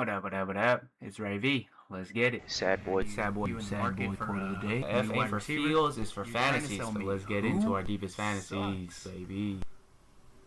What up? It's Ray V. Let's get it. Sad boy. Sad boy quote of the day. F ain't for feels, it's for fantasies. So let's get into our deepest fantasies, baby.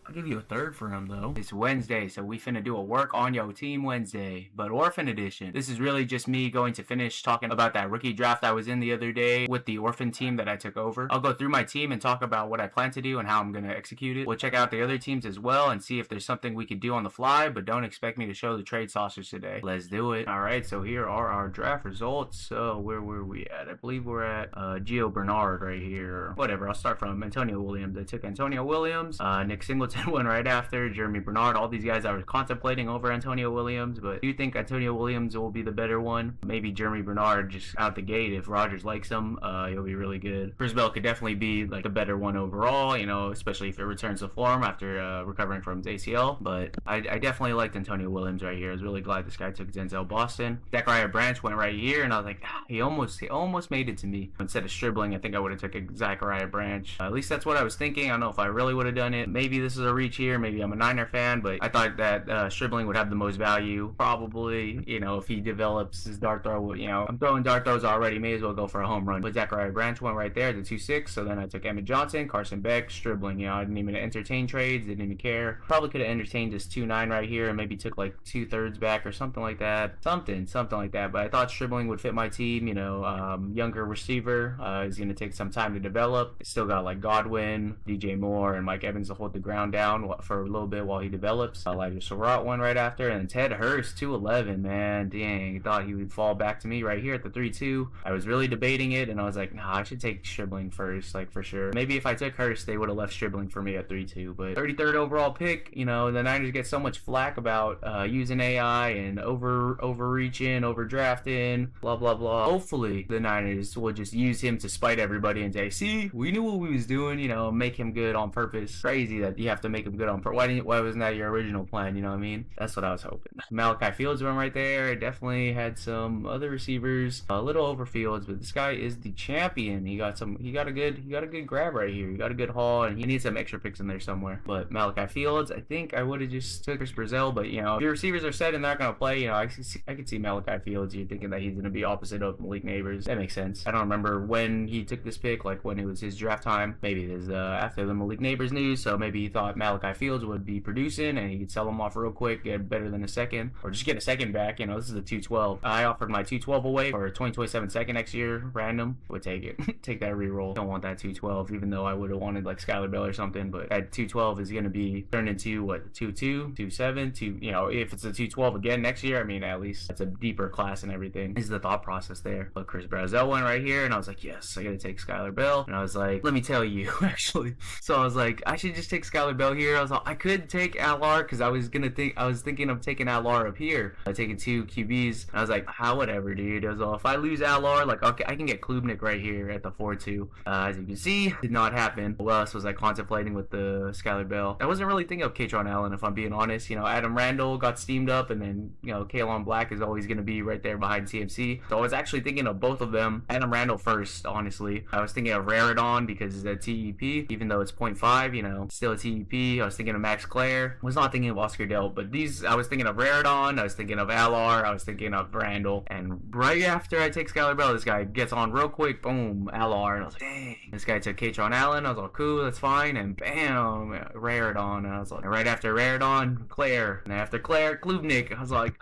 I'll give you a third for him though. It's Wednesday, so we finna do a work on yo team Wednesday, but Orphan edition. This is really just me going to finish talking about that rookie draft I was in the other day with the Orphan team that I took over. I'll go through my team and talk about what I plan to do and how I'm gonna execute it. We'll check out the other teams as well and see if there's something we could do on the fly, but don't expect me to show the trade sausage today. Let's do it. Alright, so here are our draft results. So where were we at? I believe we're at Gio Bernard right here. Whatever, I'll start from Antonio Williams. I took Antonio Williams, Nick Singleton went right after, Jeremy Bernard, all these guys I was contemplating over Antonio Williams, but do you think Antonio Williams will be the better one? Maybe Jeremy Bernard just out the gate. If Rodgers likes him, he'll be really good. Chris Bell could definitely be like the better one overall, you know, especially if it returns to form after recovering from his ACL, but I definitely liked Antonio Williams right here. I was really glad this guy took Denzel Boston. Zachariah Branch went right here, and I was like, he almost made it to me. Instead of Stribling, I think I would have taken Zachariah Branch. At least that's what I was thinking. I don't know if I really would have done it. Maybe this is a reach here. Maybe I'm a Niner fan, but I thought that Stribling would have the most value. Probably, you know, if he develops his dart throw, you know, I'm throwing dart throws already. May as well go for a home run. But Zachariah Branch went right there, the 2-6. So then I took Emmett Johnson, Carson Beck, Stribling. You know, I didn't even entertain trades. Didn't even care. Probably could have entertained this 2-9 right here and maybe took like 2/3 back or something like that. Something like that. But I thought Stribling would fit my team. You know, younger receiver. Is going to take some time to develop. Still got like Godwin, DJ Moore, and Mike Evans to hold the ground down for a little bit while he develops. Elijah Surratt one right after, and Ted Hurst 211, man, dang, thought he would fall back to me right here at the 3-2. I was really debating it, and I was like, nah, I should take Stribling first, like for sure. Maybe if I took Hurst, they would have left Stribling for me at 3-2, but 33rd overall pick, you know, the Niners get so much flack about using AI and overreaching, overdrafting, blah blah blah. Hopefully the Niners will just use him to spite everybody and say, see, we knew what we was doing, you know, make him good on purpose. Crazy that you have to make him good on purpose. Why wasn't that your original plan? You know what I mean? That's what I was hoping. Malachi Fields went right there. Definitely had some other receivers a little over Fields, but this guy is the champion. He got a good grab right here. He got a good haul, and he needs some extra picks in there somewhere. But Malachi Fields, I think I would have just took Chris Brazil, but you know, if your receivers are set and they're not gonna play, you know, I could see Malachi Fields. You're thinking that he's gonna be opposite of Malik Neighbors. That makes sense. I don't remember when he took this pick, like when it was his draft time. Maybe it was after the Malik Neighbors news, so maybe he thought Malachi Fields would be producing and he could sell them off real quick, get better than a second, or just get a second back. You know, this is a 212. I offered my 212 away for a 2027 second next year, random. Would take it. Take that reroll. Don't want that 212, even though I would have wanted like Skylar Bell or something, but that 212 is going to be turned into what, 2-2, 2-7, 2, you know, if it's a 212 again next year, I mean, at least that's a deeper class and everything. This is the thought process there. But Chris Brazil went right here, and I was like, yes, I got to take Skylar Bell. And I was like, let me tell you, actually. So I was like, I should just take Skylar Bell here. I was like, I could take Alar because I was thinking of taking Alar up here. I taking 2 QBs. And I was like, whatever, dude. I was like, if I lose Alar, like, okay, I can get Klubnik right here at the 4-2. As you can see, did not happen. What else was I contemplating with the Skylar Bell? I wasn't really thinking of Katron Allen, if I'm being honest. You know, Adam Randall got steamed up, and then, you know, Kalen Black is always going to be right there behind CMC. So I was actually thinking of both of them. Adam Randall first, honestly. I was thinking of Raridon because it's a TEP, even though it's 0.5, you know, still a TEP. I was thinking of Max Clare. I was not thinking of Oscar Delp, but these, I was thinking of Raridon, I was thinking of Alar, I was thinking of Randall, and right after I take Skylar Bell, this guy gets on real quick, boom, Alar, and I was like, dang. This guy took Katron Allen, I was like, cool, that's fine, and bam, Raridon, and I was like, right after Raridon, Claire, and after Claire, Klubnik. I was like,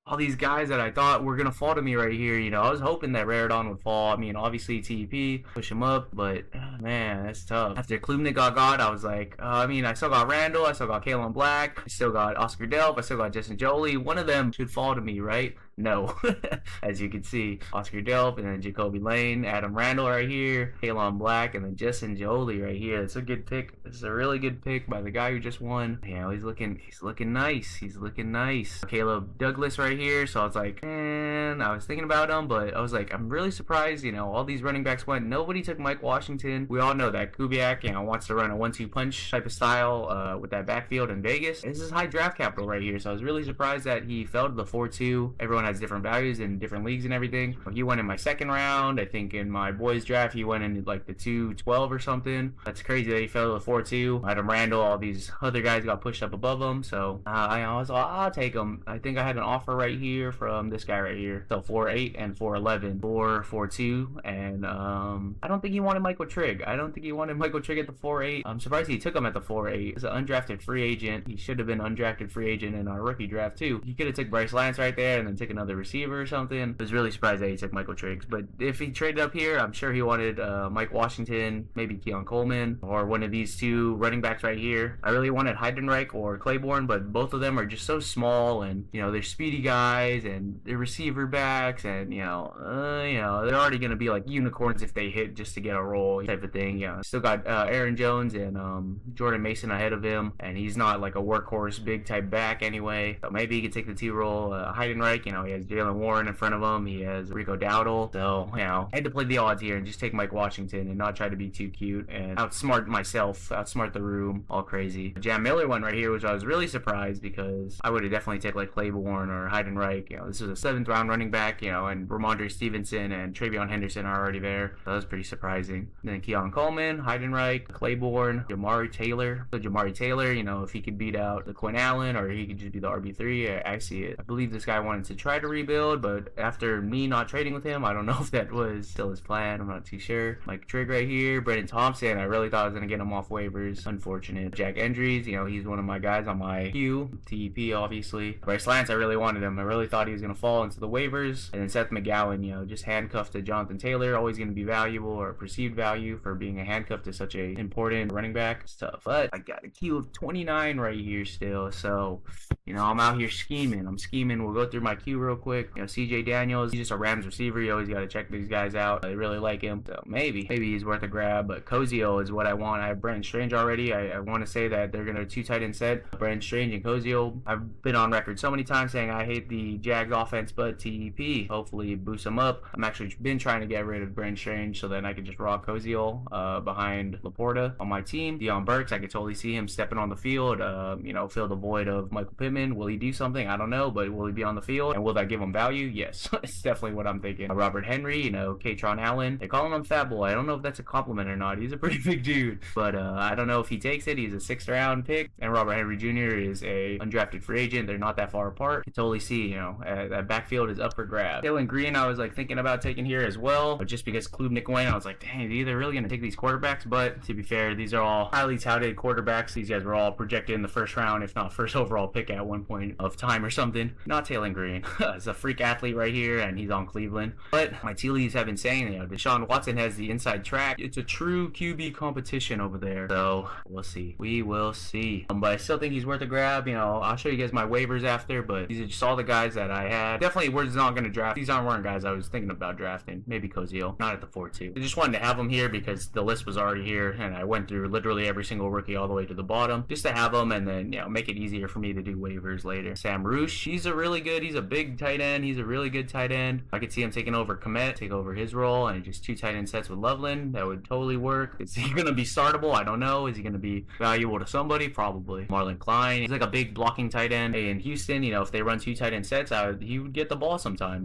all these guys that I thought were going to fall to me right here, you know, I was hoping that Raridon would fall. I mean, obviously TEP, push him up, but man, that's tough. After Klubnik got, I was like, I mean, I still got Randall, I still got Kalen Black, I still got Oscar Delp, I still got Justin Jolie. One of them should fall to me, right? No. As you can see, Oscar Delp, and then Jacoby Lane, Adam Randall right here, Kalen Black, and then Justin Jolie right here. It's a good pick. This is a really good pick by the guy who just won. You know, he's looking nice. He's looking nice. Caleb Douglas right here. So I was like, man, I was thinking about him, but I was like, I'm really surprised, you know, all these running backs went. Nobody took Mike Washington. We all know that Kubiak, you know, wants to run a 1-2 punch type of style with that backfield in Vegas. This is high draft capital right here. So I was really surprised that he fell to the 4-2. Everyone everyone has different values in different leagues and everything. He went in my second round. I think in my boys draft, he went in like the 212 or something. That's crazy that he fell to the 4-2. Adam Randall, all these other guys got pushed up above him. So I was like, I'll take him. I think I had an offer right here from this guy right here. So 4-8 and 4-11. 4-4-2. And I don't think he wanted Michael Trigg. I don't think he wanted Michael Trigg at the 4-8. I'm surprised he took him at the 4-8. He's an undrafted free agent. He should have been undrafted free agent in our rookie draft too. He could have took Bryce Lance right there and then took another receiver or something. I was really surprised that he took Michael Triggs. But if he traded up here, I'm sure he wanted Mike Washington, maybe Keon Coleman, or one of these two running backs right here. I really wanted Heidenreich or Claiborne, but both of them are just so small, and they're speedy guys and they're receiver backs, and they're already gonna be like unicorns if they hit just to get a roll type of thing. Still got Aaron Jones and Jordan Mason ahead of him, and he's not like a workhorse big type back anyway. So maybe he could take the 2 role. Heidenreich, he has Jalen Warren in front of him. He has Rico Dowdle. So I had to play the odds here and just take Mike Washington and not try to be too cute and outsmart myself, outsmart the room, all crazy. Jam Miller went right here, which I was really surprised because I would have definitely taken like Claiborne or Heidenreich. This was a 7th round running back, and Ramondre Stevenson and Travion Henderson are already there. So that was pretty surprising. And then Keon Coleman, Heidenreich, Claiborne, Jamari Taylor. So Jamari Taylor, if he could beat out the Quinn Allen or he could just be the RB3, I see it. I believe this guy wanted to try to rebuild, but after me not trading with him, I don't know if that was still his plan. I'm not too sure. Mike Trigg right here. Brendan Thompson, I really thought I was going to get him off waivers. Unfortunate. Jack Endries, he's one of my guys on my queue. TEP, obviously. Bryce Lance, I really wanted him. I really thought he was going to fall into the waivers. And then Seth McGowan, just handcuffed to Jonathan Taylor, always going to be valuable or perceived value for being a handcuff to such a important running back. It's tough. But I got a queue of 29 right here still. So, I'm out here scheming. We'll go through my queue real quick. CJ Daniels, he's just a Rams receiver. You always got to check these guys out. I really like him. So maybe he's worth a grab. But Kozio is what I want. I have Brenton Strange already. I want to say that they're going to 2 tight end set. Brenton Strange and Kozio. I've been on record so many times saying I hate the Jags offense, but TEP. Hopefully it boosts them up. I'm actually been trying to get rid of Brenton Strange so then I can just rock Kozio behind Laporta on my team. Deion Burks, I could totally see him stepping on the field, fill the void of Michael Pittman. Will he do something? I don't know, but will he be on the field? And will that give him value? Yes. It's definitely what I'm thinking. Robert Henry, Katron Allen. They call him Fat Boy. I don't know if that's a compliment or not. He's a pretty big dude, but I don't know if he takes it. He's a 6th round pick, and Robert Henry Jr. is a undrafted free agent. They're not that far apart. You can totally see, that backfield is up for grabs. Dylan Green, I was like thinking about taking here as well, but just because Klubnik went, I was like, dang, are they really going to take these quarterbacks? But to be fair, these are all highly touted quarterbacks. These guys were all projected in the 1st round, if not 1st overall pick at one point of time or something. Not Taylor Green. He's a freak athlete right here, and he's on Cleveland. But my tea leaves have been saying, Deshaun Watson has the inside track. It's a true QB competition over there. So we'll see. We will see. But I still think he's worth a grab. I'll show you guys my waivers after, but these are just all the guys that I had. Definitely was not going to draft. These weren't guys I was thinking about drafting. Maybe Kozio. Not at the 4-2. I just wanted to have them here because the list was already here, and I went through literally every single rookie all the way to the bottom just to have them and then, make it easier for me to do waivers later. Sam Roosh, he's a big tight end. He's a really good tight end. I could see him taking over Komet, take over his role, and just 2 tight end sets with Loveland. That would totally work. Is he going to be startable? I don't know. Is he going to be valuable to somebody? Probably. Marlon Klein, he's like a big blocking tight end. Hey, in Houston, if they run 2 tight end sets, he would get the ball sometime,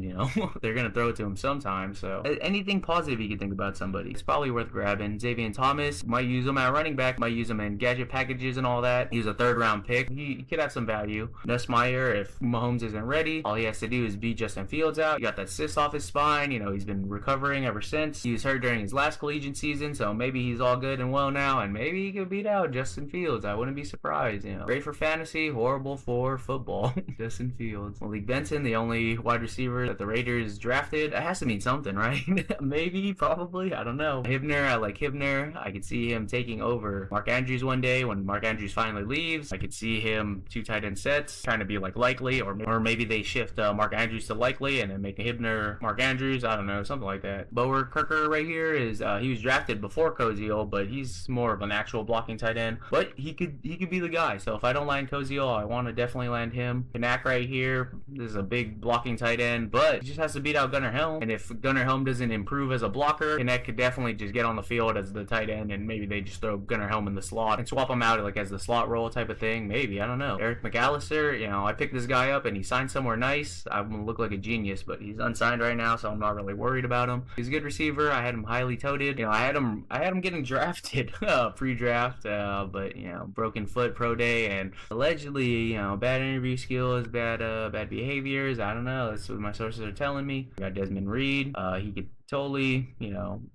They're going to throw it to him sometime. So anything positive you can think about somebody, it's probably worth grabbing. Xavier Thomas, might use him at running back, might use him in gadget packages and all that. He's a 3rd round pick. He could have some value. Nussmeier, if Mahomes isn't ready, all he has to do is beat Justin Fields out. He got that cyst off his spine. He's been recovering ever since. He was hurt during his last collegiate season, so maybe he's all good and well now, and maybe he could beat out Justin Fields. I wouldn't be surprised. Great for fantasy, horrible for football. Justin Fields. Malik Benson, the only wide receiver that the Raiders drafted. It has to mean something, right? Maybe, probably. I don't know. Hibner, I like Hibner. I could see him taking over Mark Andrews one day when Mark Andrews finally leaves. I could see him 2 tight end sets, trying to be like Likely, or maybe they shift Mark Andrews to Likely and then make a Hibner Mark Andrews. I don't know, something like that. Bower Kirker right here is he was drafted before Kozio, but he's more of an actual blocking tight end. But he could be the guy. So if I don't land Kozio, I want to definitely land him. Kanak right here, this is a big blocking tight end, but he just has to beat out Gunnar Helm. And if Gunnar Helm doesn't improve as a blocker, Kanak could definitely just get on the field as the tight end, and maybe they just throw Gunnar Helm in the slot and swap him out like as the slot role type of thing. Maybe, I don't know. Eric McAllister McAllister, I picked this guy up and he signed somewhere nice. I'm gonna look like a genius, but he's unsigned right now, so I'm not really worried about him. He's a good receiver. I had him highly touted. I had him getting drafted pre-draft, but broken foot pro day, and allegedly, bad interview skills, bad behaviors. I don't know. That's what my sources are telling me. We got Desmond Reed. He could totally,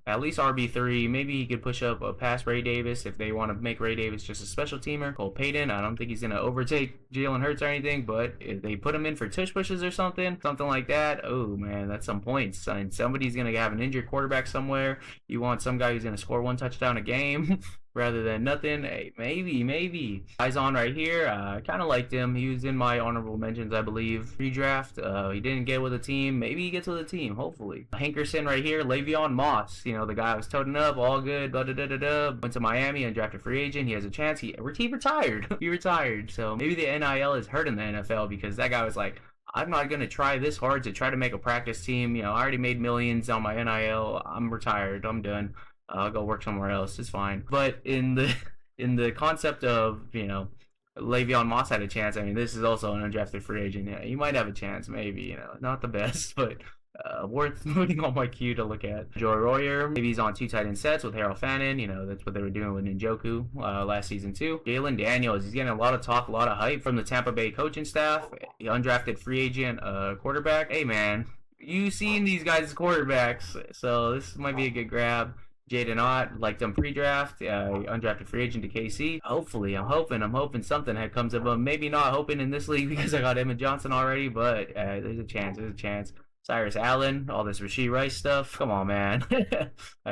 at least RB3. Maybe he could push up past Ray Davis if they want to make Ray Davis just a special teamer. Cole Payton, I don't think he's going to overtake Jalen Hurts or anything, but if they put him in for tush pushes or something like that, oh man, that's some points. And somebody's going to have an injured quarterback somewhere. You want some guy who's going to score 1 touchdown a game rather than nothing. Hey, maybe. Eyes on right here. I kind of liked him. He was in my honorable mentions, I believe, pre-draft. He didn't get with a team. Maybe he gets with a team, hopefully. Hankerson right here. Le'Veon Moss. The guy I was toting up, all good, went to Miami, undrafted free agent. He has a chance. He retired. He retired. So maybe the NIL is hurting the NFL because that guy was like, I'm not going to try this hard to try to make a practice team. I already made millions on my NIL. I'm retired. I'm done. I'll go work somewhere else. It's fine. But in the concept of, Le'Veon Moss had a chance. I mean, this is also an undrafted free agent. Yeah, you might have a chance, maybe. Not the best, but worth putting on my queue to look at. Joy Royer, maybe he's on 2 tight end sets with Harold Fannin. That's what they were doing with Njoku last season too. Jalen Daniels, he's getting a lot of talk, a lot of hype from the Tampa Bay coaching staff. Undrafted free agent quarterback. Hey man, you seen these guys as quarterbacks, so this might be a good grab. Jaden Ott, liked him pre-draft, undrafted free agent to KC. Hopefully, I'm hoping something comes of him. Maybe not hoping in this league because I got Emmett Johnson already, but there's a chance. Cyrus Allen, all this Rashee Rice stuff. Come on, man.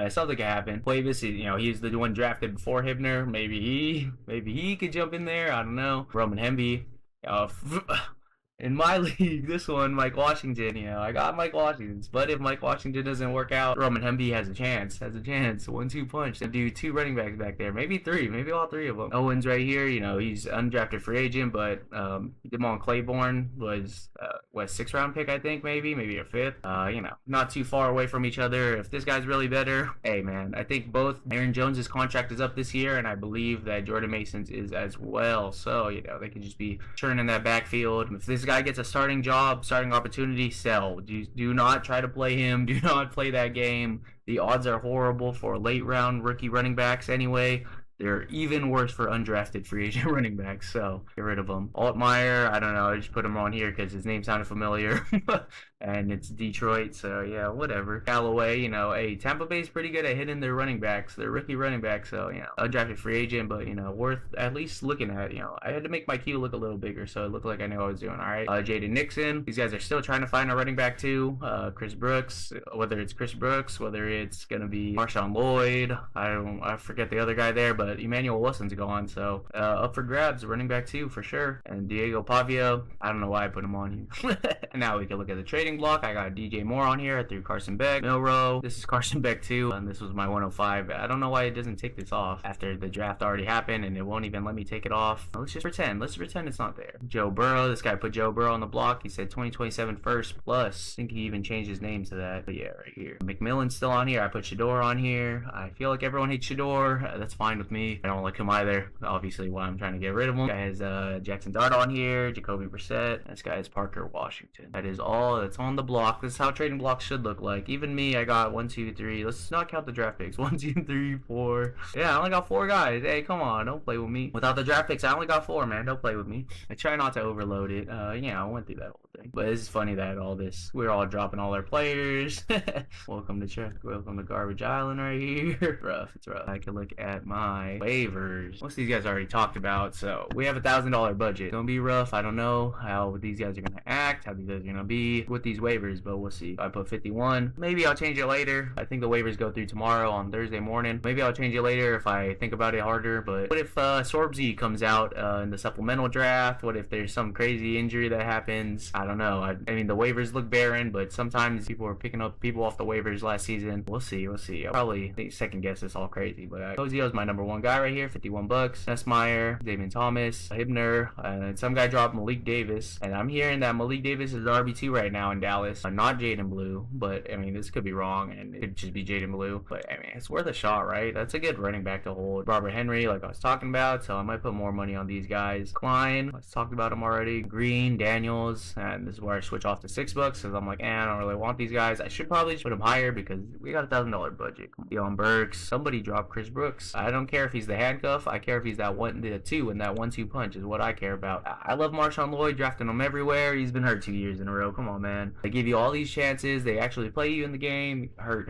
Something could happen. Waivers, he's the one drafted before Hibner. Maybe he could jump in there. I don't know. Roman Hemby. In my league, this one, Mike Washington, I got Mike Washington's. But if Mike Washington doesn't work out, Roman Hemby has a chance. 1-2 punch. To do 2 running backs back there. Maybe 3. Maybe all 3 of them. Owens right here, he's undrafted free agent, but Damon Claiborne was, 6th round pick, I think, maybe a 5th. Not too far away from each other. If this guy's really better, hey, man, I think both Aaron Jones' contract is up this year, and I believe that Jordan Mason's is as well. So, they could just be churning that backfield. If this guy gets a starting opportunity, sell. Do not try to play him. Do not play that game. The odds are horrible for late round rookie running backs anyway. They're even worse for undrafted free agent running backs, so get rid of them. Altmaier, I don't know, I just put him on here because his name sounded familiar, and it's Detroit, so yeah, whatever. Callaway, hey, Tampa Bay's pretty good at hitting their running backs, their rookie running backs, so, undrafted free agent, but, worth at least looking at. I had to make my queue look a little bigger, so it looked like I knew what I was doing, all right? Jaden Nixon, these guys are still trying to find a running back, too. Chris Brooks, whether it's going to be Marshawn Lloyd, I forget the other guy there, but Emmanuel Wilson's gone, so up for grabs, running back 2 for sure. And Diego Pavia, I don't know why I put him on here. And now we can look at the trading block. I got DJ Moore on here. I threw Carson Beck, Milrow. This is Carson Beck 2, and this was my 105. I don't know why it doesn't take this off after the draft already happened, and it won't even let me take it off. Let's just pretend. Let's pretend it's not there. Joe Burrow. This guy put Joe Burrow on the block. He said 2027 first plus. I think he even changed his name to that. But yeah, right here. McMillan's still on here. I put Shador on here. I feel like everyone hates Shador. That's fine with me. I don't like him either. Obviously, why I'm trying to get rid of him. Guy has Jackson Dart on here. Jacoby Brissett. This guy is Parker Washington. That is all that's on the block. This is how trading blocks should look like. Even me, I got 1, 2, 3. Let's not count the draft picks. 1, 2, 3, 4. Yeah, I only got 4 guys. Hey, come on. Don't play with me. Without the draft picks, I only got 4, man. Don't play with me. I try not to overload it. I went through that whole thing. But it's funny that we're all dropping all our players. Welcome to check. Welcome to Garbage Island right here. Rough. It's rough. I can look at my waivers. Most of these guys already talked about, so we have $1,000 budget. It's gonna be rough. I don't know how these guys are gonna act, how these guys are gonna be with these waivers, but we'll see. I put 51. Maybe I'll change it later. I think the waivers go through tomorrow on Thursday morning. Maybe I'll change it later if I think about it harder. But what if Sorbsy comes out in the supplemental draft? What if there's some crazy injury that happens? I don't know. I mean, the waivers look barren, but sometimes people are picking up people off the waivers last season. We'll see. I'll probably second guess this all crazy, but Ozio's my number one guy right here, 51 bucks. Nessmeyer, Damian Thomas, Hibner, and some guy dropped Malik Davis, and I'm hearing that Malik Davis is RB2 right now in Dallas. Not Jaden Blue, but I mean, this could be wrong, and it could just be Jaden Blue, but I mean, it's worth a shot, right? That's a good running back to hold. Robert Henry, like I was talking about, so I might put more money on these guys. Klein, let's talk about him already. Green, Daniels, and this is where I switch off to $6 because I'm like, I don't really want these guys. I should probably just put them higher because we got a $1,000 budget. Deion Burks, somebody drop Chris Brooks. I don't care if he's the handcuff. I care if he's the 2 and that 1-2 punch is what I care about. I love Marshawn Lloyd, drafting him everywhere. He's been hurt 2 years in a row. Come on, man. They give you all these chances. They actually play you in the game. Hurt.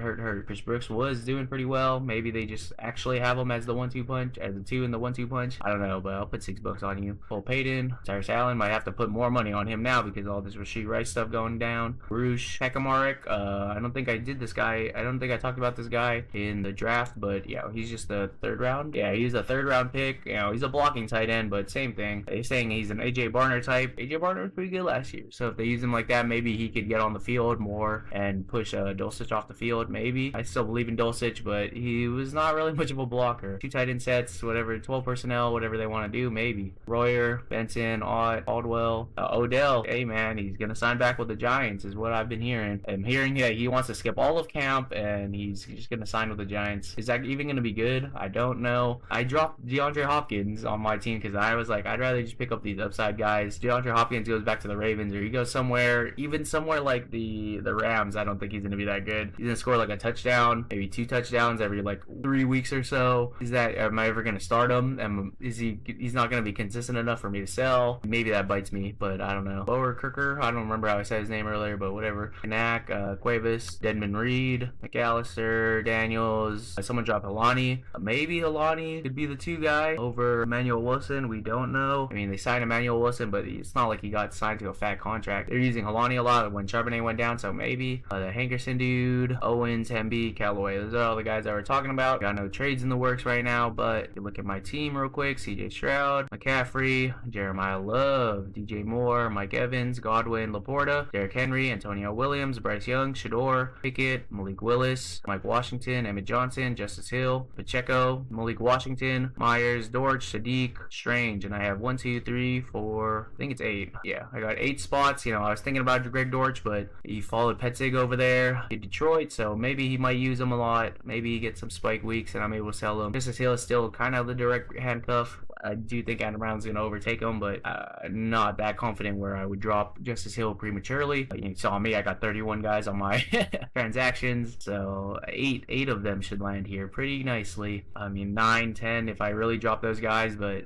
Chris Brooks was doing pretty well. Maybe they just actually have him as the 1-2 punch, as the 2 and the 1-2 punch. I don't know, but I'll put $6 on you. Cole Payton, Tyrese Allen, might have to put more money on him now because all this Rashid Rice stuff going down. Roosh Hekamarek, I don't think I did this guy. I don't think I talked about this guy in the draft, but yeah, he's just the 3rd round. Yeah, he's a 3rd round pick. You know, he's a blocking tight end, but same thing. They're saying he's an AJ Barner type. AJ Barner was pretty good last year, so if they use him like that, maybe he could get on the field more and push Dulcich off the field. Maybe. I still believe in Dulcich, but he was not really much of a blocker. 2 tight end sets, whatever, 12 personnel, whatever they want to do, maybe. Royer, Benson, Aldwell, Odell. Hey man, he's gonna sign back with the Giants, is what I've been hearing. I'm hearing that he wants to skip all of camp and he's just gonna sign with the Giants. Is that even gonna be good? I don't know. I dropped DeAndre Hopkins on my team because I was like, I'd rather just pick up these upside guys. DeAndre Hopkins goes back to the Ravens, or he goes somewhere, even somewhere like the Rams. I don't think he's gonna be that good. He's gonna score like a touchdown, maybe 2 touchdowns every like 3 weeks or so. Am I ever gonna start him? He's not gonna be consistent enough for me to sell. Maybe that bites me, but I don't know. Lower Kirker, I don't remember how I said his name earlier, but whatever. Knack, Cuevas, Dedmon Reed, McAllister, Daniels. Someone dropped Hilani. Maybe Hilani could be the 2 guy over Emmanuel Wilson. We don't know. I mean, they signed Emmanuel Wilson, but it's not like he got signed to a fat contract. They're using Hilani a lot when Charbonnet went down, so maybe. The Hankerson dude, Owens, Hemby, Callaway. Those are all the guys that we're talking about. Got no trades in the works right now, but you look at my team real quick. CJ Stroud, McCaffrey, Jeremiah Love, DJ Moore, Mike Evans, Godwin, Laporta, Derrick Henry, Antonio Williams, Bryce Young, Shador, Pickett, Malik Willis, Mike Washington, Emmett Johnson, Justice Hill, Pacheco, Malik Washington, Myers, Dortch, Sadiq, Strange, and I have 1, 2, 3, 4, I think it's 8. Yeah, I got 8 spots. You know, I was thinking about Greg Dortch, but he followed Petzig over there in Detroit, so maybe he might use him a lot. Maybe he gets some spike weeks and I'm able to sell him. Justice Hill is still kind of the direct handcuff. I do think Adam Brown's going to overtake him, but not that confident where I would drop Justice Hill prematurely. You saw me, I got 31 guys on my transactions, so 8 of them should land here pretty nicely. I mean, 9, 10 if I really drop those guys, but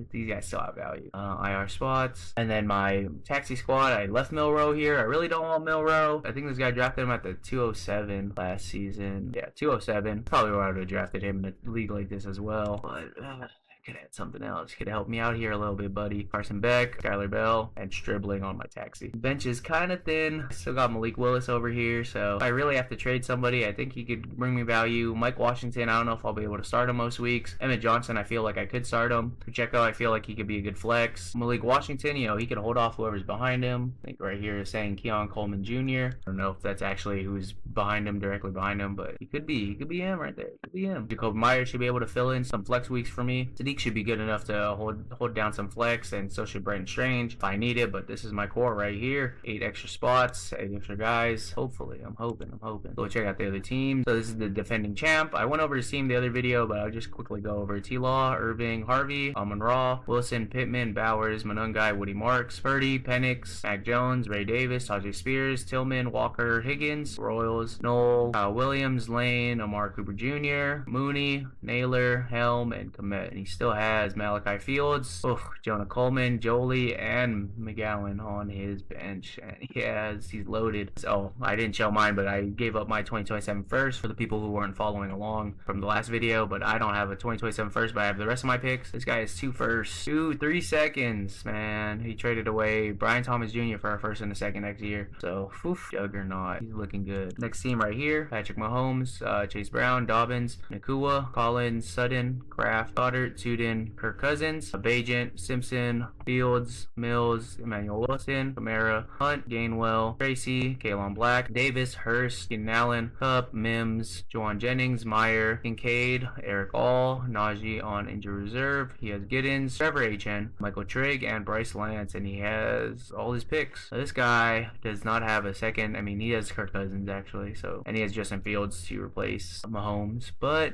these guys still have value. IR spots. And then my taxi squad, I left Milrow here. I really don't want Milrow. I think this guy drafted him at the 207 last season. Yeah, 207. Probably where I would have drafted him in a league like this as well, but could add something else. Could help me out here a little bit, buddy. Carson Beck, Skylar Bell, and Stribling on my taxi. Bench is kind of thin. I still got Malik Willis over here, so if I really have to trade somebody, I think he could bring me value. Mike Washington, I don't know if I'll be able to start him most weeks. Emmett Johnson, I feel like I could start him. Pacheco, I feel like he could be a good flex. Malik Washington, you know, he could hold off whoever's behind him. I think right here is saying Keon Coleman Jr. I don't know if that's actually who's behind him, directly behind him, but he could be him right there. He could be him. Jacob Myers should be able to fill in some flex weeks for me. Sadiq should be good enough to hold down some flex, and so should Brenton Strange if I need it, but this is my core right here. 8 extra spots, 8 extra guys. Hopefully, I'm hoping. Go check out the other team. So this is the defending champ. I went over his team the other video, but I'll just quickly go over T-Law, Irving, Harvey, Amon-Ra, Wilson, Pittman, Bowers, Monungai, Woody Marks, Purdy, Penix, Mac Jones, Ray Davis, Tajay Spears, Tillman, Walker, Higgins, Royals, Knoll, Kyle Williams, Lane, Amari Cooper Jr., Mooney, Naylor, Helm, and Komet. And he still has Malachi Fields, Jonah Coleman, Jolie, and McGowan on his bench, and he's loaded. So I didn't show mine, but I gave up my 2027 first for the people who weren't following along from the last video. But I don't have a 2027 first, but I have the rest of my picks. This guy is 2 firsts, 3 seconds, man. He traded away Brian Thomas Jr. for a first and a second next year. So juggernaut, he's looking good. Next team right here: Patrick Mahomes, Chase Brown, Dobbins, Nakua, Collins, Sutton, Kraft, Goddard, Tudor, Juden, Kirk Cousins, Bajent, Simpson, Fields, Mills, Emmanuel Wilson, Kamara, Hunt, Gainwell, Tracy, Kalen Black, Davis, Hurst, Keenan Allen, Cup, Mims, Juwan Jennings, Meyer, Kincaid, Eric All, Najee on injury reserve. He has Giddens, Trevor Etienne, Michael Trigg, and Bryce Lance, and he has all his picks. So this guy does not have a second. I mean, he has Kirk Cousins actually, so, and he has Justin Fields to replace Mahomes, but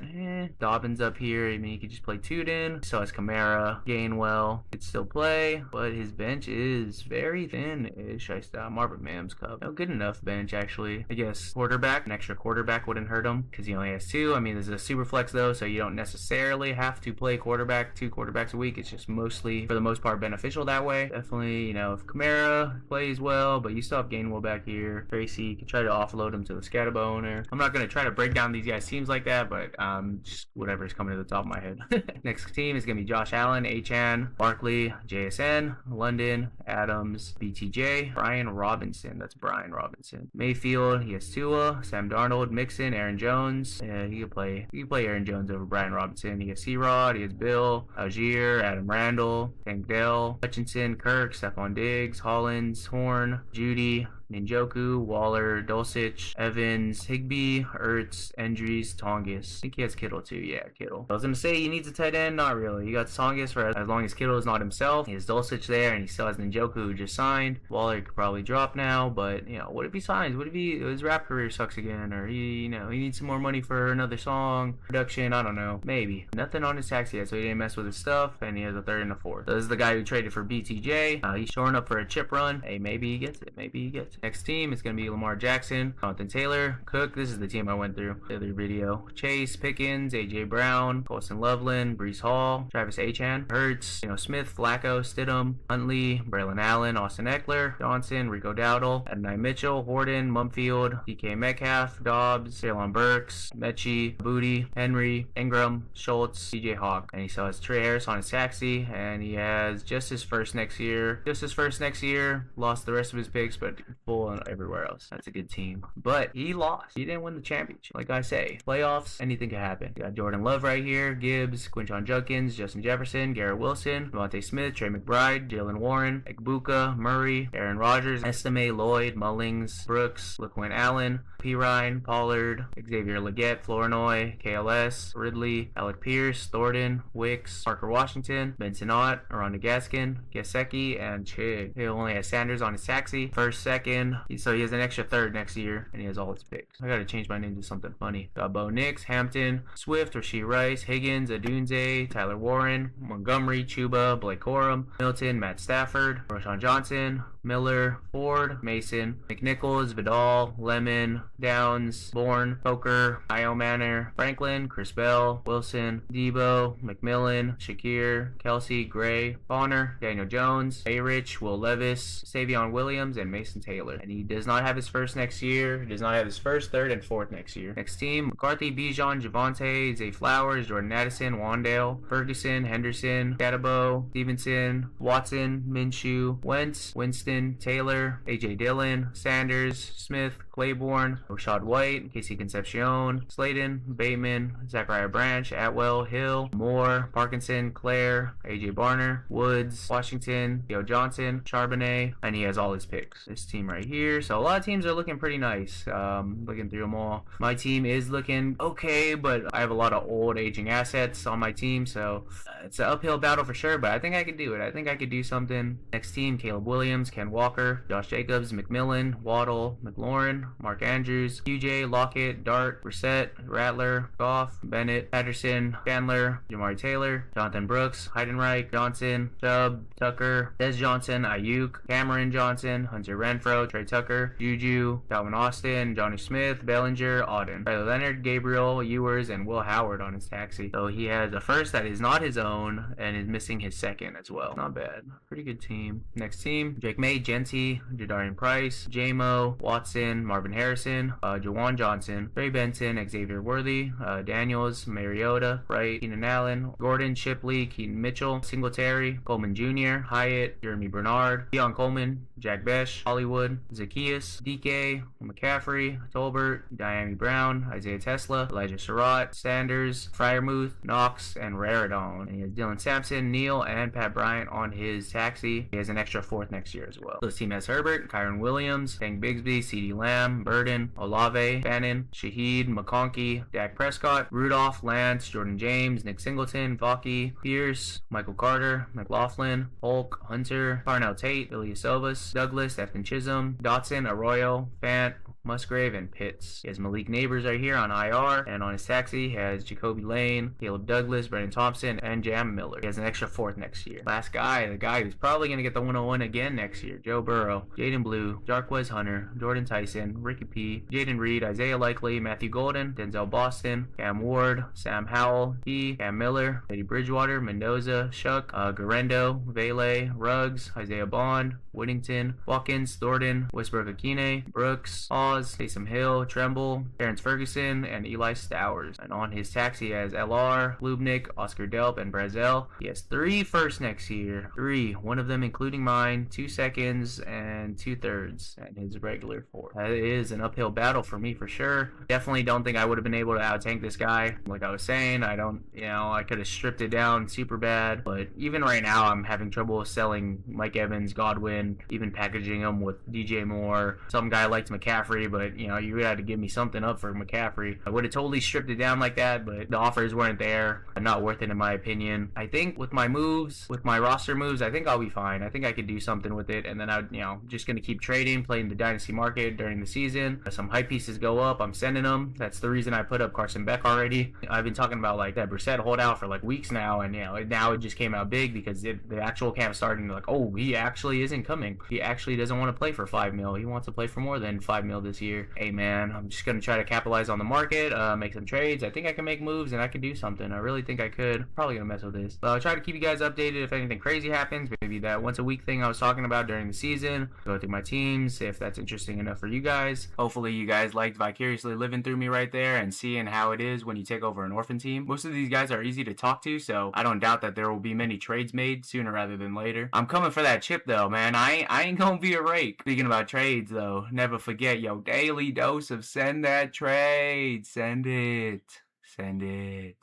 Dobbins up here. I mean, he could just play Tuden. So has Kamara, Gainwell could still play, but his bench is very thin-ish. I stop Marvin Mims Cup. No good enough bench actually. I guess quarterback, an extra quarterback wouldn't hurt him because he only has two. I mean, there's a super flex though, so you don't necessarily have to play quarterback, 2 quarterbacks a week. It's just mostly, for the most part, beneficial that way. Definitely, you know, if Kamara plays well, but you still have Gainwell back here. Tracy, you can try to offload him to the Scatterbo owner. I'm not going to try to break down these guys' teams like that, but just whatever's coming to the top of my head. Next team is going to be Josh Allen, Achan, Barkley, JSN, London, Adams, BTJ, Brian Robinson. That's Brian Robinson. Mayfield, he has Tua, Sam Darnold, Mixon, Aaron Jones. Yeah, you can play Aaron Jones over Brian Robinson. He has C-Rod, he has Bill, Algier, Adam Randall, Tank Dell, Hutchinson, Kirk, Stephon Diggs, Hollins, Horn, Judy, Ninjoku, Waller, Dulcich, Evans, Higbee, Ertz, Endries, Tongus. I think he has Kittle too. Yeah, Kittle. I was going to say he needs a tight end. Not really. You got Tongus for as long as Kittle is not himself. He has Dulcich there, and he still has Ninjoku who just signed. Waller could probably drop now, but, you know, what if he signs? What if his rap career sucks again? Or he needs some more money for another song, production? I don't know. Maybe. Nothing on his tax yet, so he didn't mess with his stuff, and he has a 3rd and a 4th. So this is the guy who traded for BTJ. He's showing up for a chip run. Hey, maybe he gets it. Maybe he gets it. Next team is going to be Lamar Jackson, Jonathan Taylor, Cook. This is the team I went through the other video. Chase, Pickens, AJ Brown, Colson Loveland, Brees Hall, Travis Achan, Hurts, Smith, Flacco, Stidham, Huntley, Braylon Allen, Austin Eckler, Johnson, Rico Dowdle, Adonai Mitchell, Horton, Mumfield, DK Metcalf, Dobbs, Jalen Burks, Mechie, Booty, Henry, Ingram, Schultz, DJ Hawk. And he still has Trey Harris on his taxi, and he has just his first next year. Lost the rest of his picks, but full everywhere else. That's a good team. But he lost. He didn't win the championship. Like I say, playoffs, anything can happen. You got Jordan Love right here, Gibbs, Quinshon Judkins, Justin Jefferson, Garrett Wilson, Devontae Smith, Trey McBride, Jalen Warren, Egbuka, Murray, Aaron Rodgers, Estime, Lloyd, Mullings, Brooks, LaQuinn Allen, Pirine, Pollard, Xavier Legette, Flournoy, KLS, Ridley, Alec Pierce, Thornton, Wicks, Parker Washington, Benson Ott, Aronda Gaskin, Gesicki, and Chig. He only has Sanders on his taxi. First, second. So he has an extra 3rd next year, and he has all his picks. I gotta change my name to something funny. Got Bo Nix, Hampton, Swift, Rasheed Rice, Higgins, Adunze, Tyler Warren, Montgomery, Chuba, Blake Corum, Milton, Matt Stafford, Roshan Johnson, Miller, Ford, Mason, McNichols, Vidal, Lemon, Downs, Bourne, Poker, Io Manor, Franklin, Chris Bell, Wilson, Debo, McMillan, Shakir, Kelsey, Gray, Bonner, Daniel Jones, A-Rich, Will Levis, Savion Williams, and Mason Taylor. And he does not have his first next year. He does not have his first, 3rd, and 4th next year. Next team, McCarthy, Bijan, Javonte, Zay Flowers, Jordan Addison, Wandale, Ferguson, Henderson, Gadabo, Stevenson, Watson, Minshew, Wentz, Winston, Taylor, AJ Dillon, Sanders, Smith, Claiborne, Rashad White, Casey Concepcion, Slayton, Bateman, Zachariah Branch, Atwell, Hill, Moore, Parkinson, Claire, AJ Barner, Woods, Washington, Theo Johnson, Charbonnet, and he has all his picks. This team right here. So a lot of teams are looking pretty nice. Looking through them all. My team is looking okay, but I have a lot of old aging assets on my team, so it's an uphill battle for sure, but I think I could do it. I think I could do something. Next team, Caleb Williams, Ken Walker, Josh Jacobs, McMillan, Waddle, McLaurin, Mark Andrews, QJ, Lockett, Dart, Brissett, Rattler, Goff, Bennett, Patterson, Chandler, Jamari Taylor, Jonathan Brooks, Heidenreich, Johnson, Chubb, Tucker, Des Johnson, Ayuk, Cameron Johnson, Hunter Renfro, Trey Tucker, Juju, Calvin Austin, Johnny Smith, Bellinger, Auden, Tyler Leonard, Gabriel, Ewers, and Will Howard on his taxi. So he has a first that is not his own and is missing his 2nd as well. Not bad. Pretty good team. Next team, Drake May, Genty, Jadarian Price, J-Mo, Watson, Marvin Harrison, Jawan Johnson, Ray Benson, Xavier Worthy, Daniels, Mariota, Wright, Keenan Allen, Gordon, Shipley, Keaton Mitchell, Singletary, Coleman Jr., Hyatt, Jeremy Bernard, Deion Coleman, Jack Besh, Hollywood, Zacchaeus, DK, McCaffrey, Tolbert, Diami Brown, Isaiah Tesla, Elijah Surratt, Sanders, Fryermuth, Knox, and Raridon. And he has Dylan Sampson, Neal, and Pat Bryant on his taxi. He has an extra 4th next year as well. This team has Herbert, Kyron Williams, Tank Bigsby, CeeDee Lamb, Burden, Olave, Bannon, Shaheed, McConkey, Dak Prescott, Rudolph, Lance, Jordan James, Nick Singleton, Vaki, Pierce, Michael Carter, McLaughlin, Hulk, Hunter, Parnell Tate, Billy Silvas, Douglas, Efton Chisholm, Dotson, Arroyo, Fant, Musgrave, and Pitts. He has Malik Neighbors right here on IR, and on his taxi he has Jacoby Lane, Caleb Douglas, Brendan Thompson, and Jam Miller. He has an extra 4th next year. Last guy, the guy who's probably going to get the 101 again next year, Joe Burrow, Jaden Blue, Jarquez Hunter, Jordan Tyson, Ricky P, Jaden Reed, Isaiah Likely, Matthew Golden, Denzel Boston, Cam Ward, Sam Howell, Cam Miller, Eddie Bridgewater, Mendoza, Shuck, Garendo, Vele, Ruggs, Isaiah Bond, Whittington, Watkins, Thornton, Whisper Akine, Brooks, Oz, Taysom Hill, Tremble, Terrence Ferguson, and Eli Stowers. And on his taxi he has LR, Lubnik, Oscar Delp, and Brazel. He has 3 firsts next year. 3. One of them including mine, 2 seconds, and 2 thirds, and his regular 4. That is an uphill battle for me for sure. Definitely don't think I would have been able to out-tank this guy. Like I was saying, I don't, I could have stripped it down super bad, but even right now I'm having trouble selling Mike Evans, Godwin, even packaging them with DJ Moore. Some guy liked McCaffrey, but you had to give me something up for McCaffrey. I would have totally stripped it down like that, but the offers weren't there. Not worth it in my opinion. I think with my moves, with my roster moves, I think I'll be fine. I think I could do something with it, and then I'm just gonna keep trading, playing the Dynasty market during the season. As some hype pieces go up, I'm sending them. That's the reason I put up Carson Beck already. I've been talking about like that Brissett holdout for like weeks now, and now it just came out big because the actual camp starting to like, oh, he actually isn't coming. He actually doesn't want to play for $5 million. He wants to play for more than $5 million this year. Hey man, I'm just gonna try to capitalize on the market, make some trades. I think I can make moves and I can do something. I really think I could. Probably gonna mess with this. But I'll try to keep you guys updated if anything crazy happens. Maybe that once a week thing I was talking about during the season. Go through my teams, if that's interesting enough for you guys. Hopefully you guys liked vicariously living through me right there and seeing how it is when you take over an orphan team. Most of these guys are easy to talk to, so I don't doubt that there will be many trades made sooner rather than later. I'm coming for that chip though, man. I ain't gonna be a rake. Speaking about trades though, never forget your daily dose of send that trade. Send it. Send it.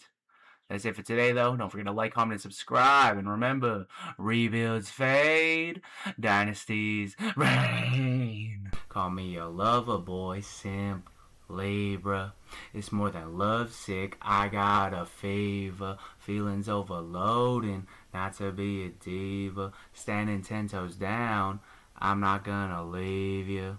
That's it for today, though. Don't forget to like, comment, and subscribe. And remember, rebuilds fade, dynasties reign. Call me a lover boy, simp, Libra. It's more than love sick. I got a fever. Feelings overloading. Not to be a diva. Standing 10 toes down. I'm not gonna leave you.